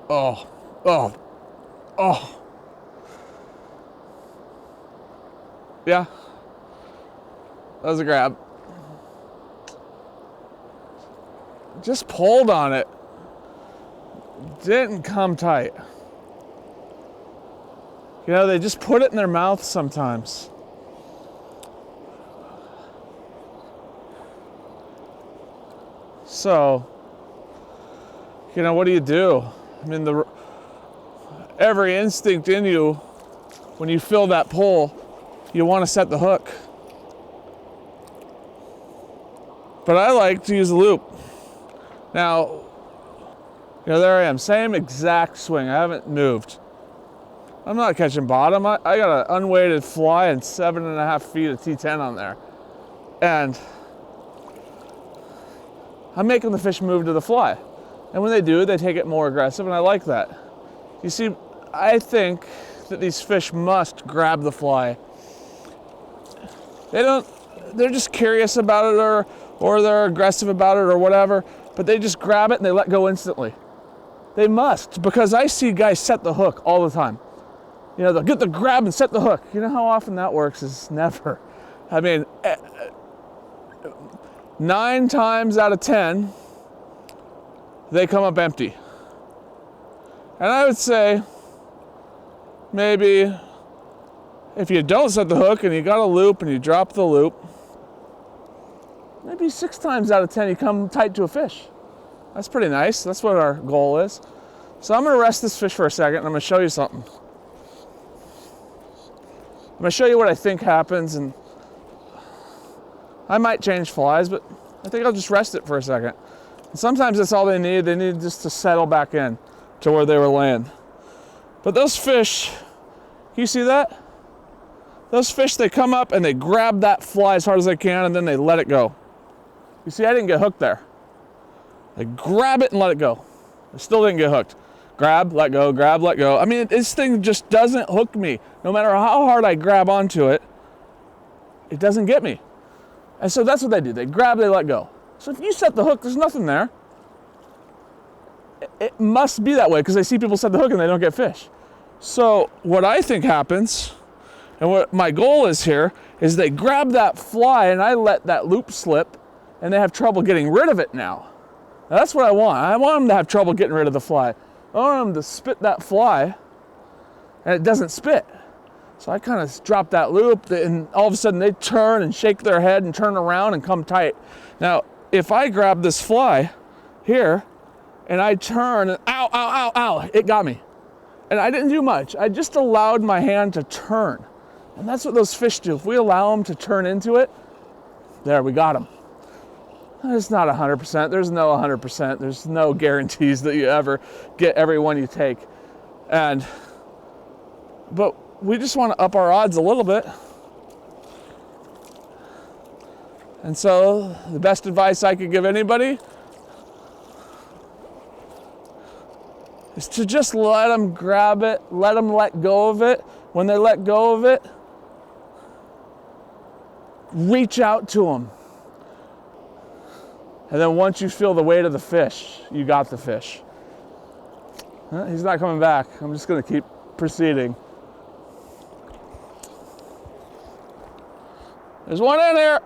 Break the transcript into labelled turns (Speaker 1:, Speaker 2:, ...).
Speaker 1: Oh, oh, oh. Yeah, that was a grab. Just pulled on it. Didn't come tight. You know, they just put it in their mouth sometimes. So, you know, what do? I mean, every instinct in you, when you feel that pull, you want to set the hook. But I like to use a loop. Now, you know, there I am, same exact swing. I haven't moved. I'm not catching bottom. I got an unweighted fly and 7.5 feet of T10 on there. And I'm making the fish move to the fly. And when they do, they take it more aggressive, and I like that. You see, I think that these fish must grab the fly. They're just curious about it, or they're aggressive about it or whatever, but they just grab it and they let go instantly. They must, because I see guys set the hook all the time. You know, they'll get the grab and set the hook. You know how often that works is never. I mean, 9 times out of 10, they come up empty. And I would say, maybe if you don't set the hook and you got a loop and you drop the loop, maybe 6 times out of 10 you come tight to a fish. That's pretty nice. That's what our goal is. So I'm gonna rest this fish for a second and I'm gonna show you something. I'm gonna show you what I think happens, and I might change flies, but I think I'll just rest it for a second. And sometimes that's all they need. They need just to settle back in to where they were laying. But those fish, you see that? Those fish, they come up and they grab that fly as hard as they can, and then they let it go. You see, I didn't get hooked there. They grab it and let it go. I still didn't get hooked. Grab, let go, grab, let go. I mean, this thing just doesn't hook me. No matter how hard I grab onto it, it doesn't get me. And so that's what they do. They grab, they let go. So if you set the hook, there's nothing there. It must be that way because I see people set the hook and they don't get fish. So what I think happens, and what my goal is here, is they grab that fly and I let that loop slip and they have trouble getting rid of it now. Now that's what I want. I want them to have trouble getting rid of the fly. I want them to spit that fly and it doesn't spit. So I kind of drop that loop and all of a sudden they turn and shake their head and turn around and come tight. Now, if I grab this fly here and I turn and ow, ow, ow, ow, it got me. And I didn't do much. I just allowed my hand to turn. And that's what those fish do. If we allow them to turn into it, there, we got them. It's not 100%. There's no 100%. There's no guarantees that you ever get every one you take. But we just want to up our odds a little bit. And so the best advice I could give anybody is to just let them grab it, let them let go of it. When they let go of it, reach out to them. And then once you feel the weight of the fish, you got the fish. He's not coming back. I'm just going to keep proceeding. There's one in here.